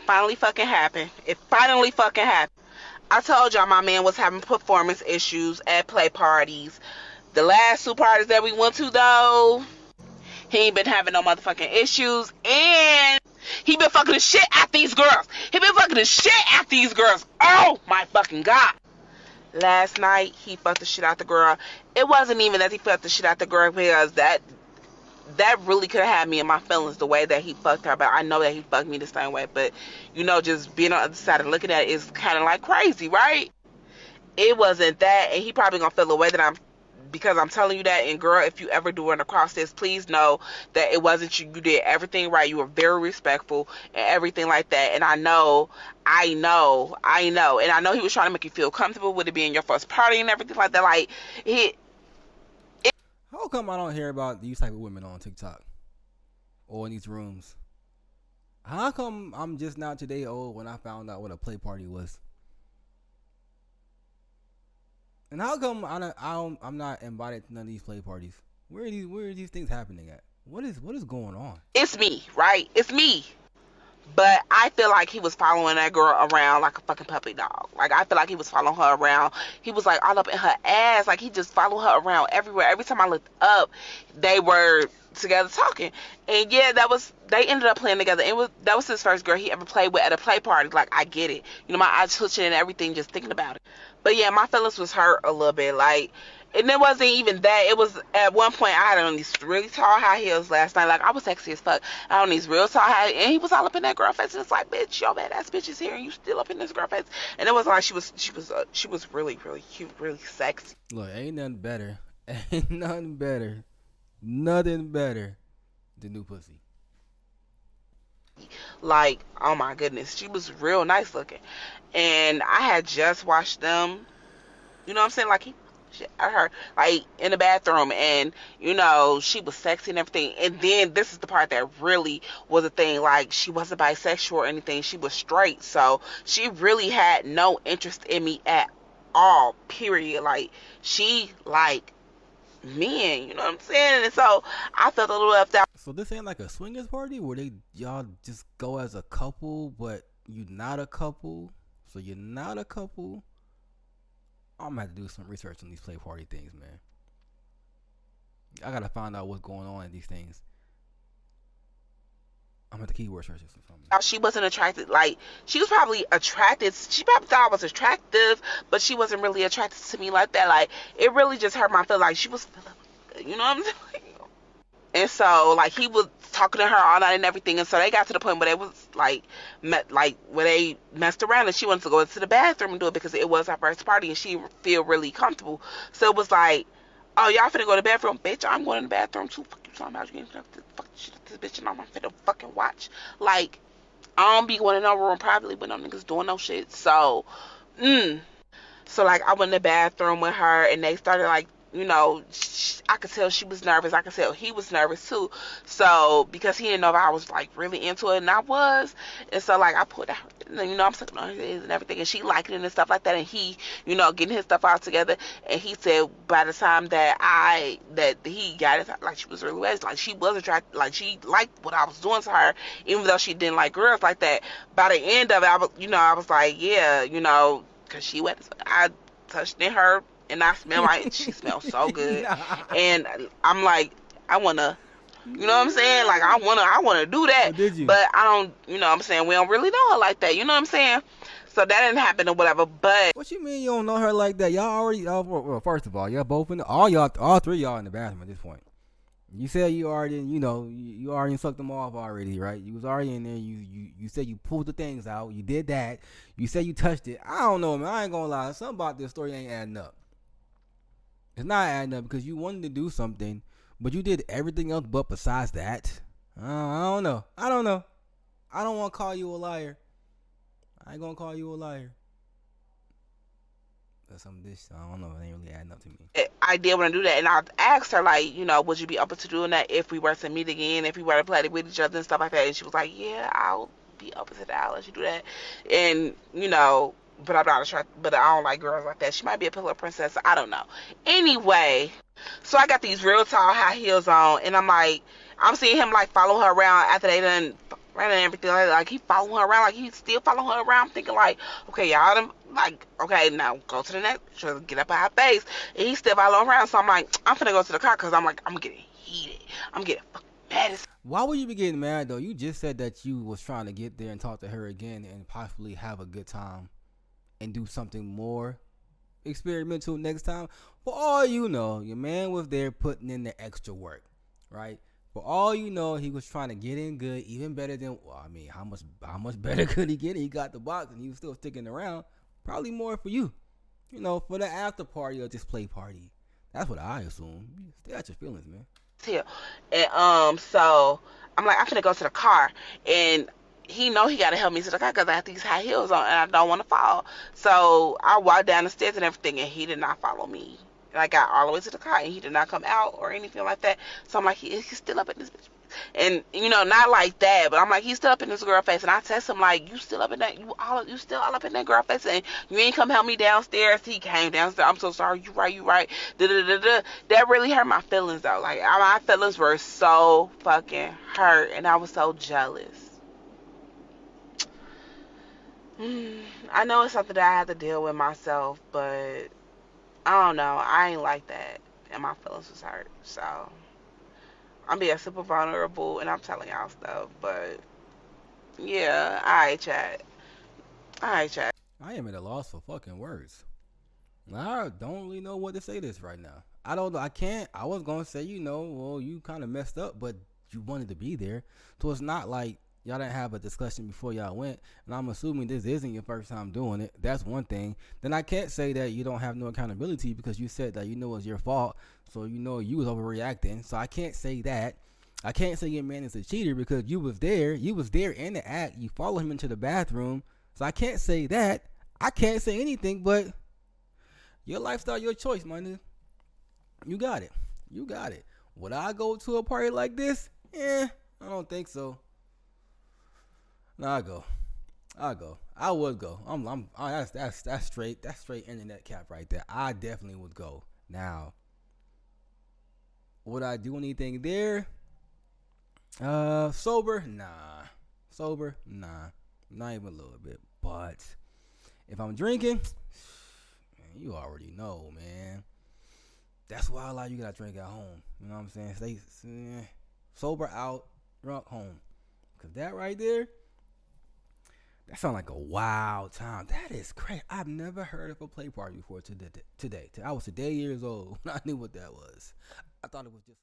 finally fucking happened. It finally fucking happened. I told y'all my man was having performance issues at play parties. The last two parties that we went to, though, he ain't been having no motherfucking issues. And he been fucking the shit at these girls. He been fucking the shit at these girls. Oh my fucking God. Last night, he fucked the shit out the girl. It wasn't even that he fucked the shit out the girl, because that really could have had me in my feelings, the way that he fucked her. But I know that he fucked me the same way. But, just being on the other side and looking at it is kind of like crazy, right? It wasn't that. And he probably gonna feel the way that because I'm telling you that. And girl, if you ever do run across this, please know that it wasn't you. You did everything right. You were very respectful and everything like that. And I know. And I know he was trying to make you feel comfortable with it being your first party and everything like that. Like, How come I don't hear about these type of women on TikTok or in these rooms? How come I'm just now today old when I found out what a play party was? And how come I'm not invited to none of these play parties? Where are these things happening at? What is going on? it's me, right? It's me. But I feel like he was following that girl around like a fucking puppy dog. Like, I feel like he was following her around. He was like all up in her ass. Like, he just followed her around everywhere. Every time I looked up, they were together talking. And yeah, they ended up playing together. That was his first girl he ever played with at a play party. Like, I get it. My eyes twitching and everything just thinking about it. But yeah, my feelings was hurt a little bit. Like, and it wasn't even that. It was, at one point, I had on these really tall high heels last night. Like, I was sexy as fuck. I had on these real tall high, and he was all up in that girl face. And it's like, bitch, your badass bitch is here, and you still up in this girl face. And it was like she was really, really cute, really sexy. Look, ain't nothing better. Ain't nothing better. Nothing better than new pussy. Like, oh my goodness, she was real nice looking. And I had just watched them. You know what I'm saying? Like, he shit at her, like, in the bathroom, and she was sexy and everything. And then this is the part that really was a thing. Like, she wasn't bisexual or anything. She was straight. So she really had no interest in me at all. Period. Like, she like men. You know what I'm saying? And so I felt a little left out. So this ain't like a swingers party where y'all just go as a couple, but you not a couple. So you're not a couple. I'm gonna have to do some research on these play party things, man. I gotta find out what's going on in these things. I'm at the keyword search or something. She wasn't attracted. Like, she was probably attracted. She probably thought I was attractive, but she wasn't really attracted to me like that. Like, it really just hurt my feel. Like, she was feeling good. You know what I'm saying? And so, like, he was talking to her all night and everything. And so they got to the point where they was like, where they messed around, and she wanted to go into the bathroom and do it because it was her first party and she feel really comfortable. So it was like, oh, y'all finna go to the bathroom, bitch. I'm going to the bathroom too. Fuck you talking about? You getting fuck shit at this bitch, and I'm finna fucking watch. Like, I don't be going in no room privately with no niggas doing no shit. So, So, like, I went in the bathroom with her, and they started, like, I could tell she was nervous. I could tell he was nervous too. So, because he didn't know if I was, like, really into it, and I was. And so, like, I put out, I'm sucking on his ears and everything, and she liked it and stuff like that. And he, getting his stuff all together. And he said by the time that he got it, like, she was really wet. Like, she was attracted. Like, she liked what I was doing to her, even though she didn't like girls like that. By the end of it, I was like, yeah, because she wet. I touched in her. And I smell like, she smells so good. And I'm like, I want to, you know what I'm saying? Like, I want to do that. Oh, did you? But I don't, you know what I'm saying? We don't really know her like that. You know what I'm saying? So that didn't happen or whatever. But what you mean you don't know her like that? Well, first of all, y'all both all three of y'all in the bathroom at this point. You said you already, you already sucked them off already, right? You was already in there. You said you pulled the things out. You did that. You said you touched it. I don't know, man. I ain't gonna lie. Something about this story ain't adding up. It's not adding up because you wanted to do something, but you did everything else but besides that. I don't know. I don't want to call you a liar. I ain't going to call you a liar. But some of this, I don't know. It ain't really adding up to me. I did want to do that. And I asked her, like, would you be open to doing that if we were to meet again, if we were to play with each other and stuff like that? And she was like, yeah, I'll be open to that. I'll let you do that. And, but I'm not attracted, but I don't like girls like that. She might be a pillow princess. I don't know. Anyway, so I got these real tall high heels on, and I'm seeing him, like, follow her around after they done right and everything. Like he following her around, like he still following her around. I'm thinking like, okay, y'all done, like, okay, now go to the next, try to get up out her face. And he still following around. So I'm like, I'm finna go to the car because I'm like, I'm getting heated. I'm getting fucking mad as. Why would you be getting mad though? You just said that you was trying to get there and talk to her again and possibly have a good time and do something more experimental next time. For all you know, your man was there putting in the extra work, right? For all you know, he was trying to get in good, even better than. Well, I mean, how much better could he get? He got the box and he was still sticking around. Probably more for you, for the after party or just play party. That's what I assume. You stay out your feelings, man. Hill. And so I'm like, I'm finna go to the car, and he know he gotta help me to the car because I have these high heels on and I don't want to fall. So I walked down the stairs and everything, and he did not follow me. And I got all the way to the car, and he did not come out or anything like that. So I'm like, he's still up in this bitch. And not like that, but I'm like, he's still up in this girl face, and I text him like, you still up in that, you still all up in that girl face, and you ain't come help me downstairs. He came downstairs. I'm so sorry. You right. Da da da da. That really hurt my feelings though. Like my feelings were so fucking hurt, and I was so jealous. I know it's something that I have to deal with myself, but I don't know. I ain't like that, and my feelings was hurt. So I'm being super vulnerable, and I'm telling y'all stuff, but yeah, alright, chat. Alright, chat. I am at a loss for fucking words. I don't really know what to say this right now. I don't know. I can't. I was gonna say, well, you kind of messed up, but you wanted to be there, so it's not like y'all didn't have a discussion before y'all went. And I'm assuming this isn't your first time doing it. That's one thing. Then I can't say that you don't have no accountability because you said that it was your fault, so you was overreacting. So I can't say that. I can't say your man is a cheater because you was there. You was there in the act. You followed him into the bathroom. So I can't say that. I can't say anything, but your lifestyle, your choice, my nigga. You got it. You got it. Would I go to a party like this? I don't think so. No, I go. I would go. That's straight. That's straight internet cap right there. I definitely would go. Now, would I do anything there? Sober? Nah. Sober? Nah. Not even a little bit. But if I'm drinking, man, you already know, man. That's why a lot of you gotta drink at home. You know what I'm saying? Stay sober out, drunk home. Cause that right there, that sounds like a wild time. That is crazy. I've never heard of a play party before today. I was today years old when I knew what that was. I thought it was just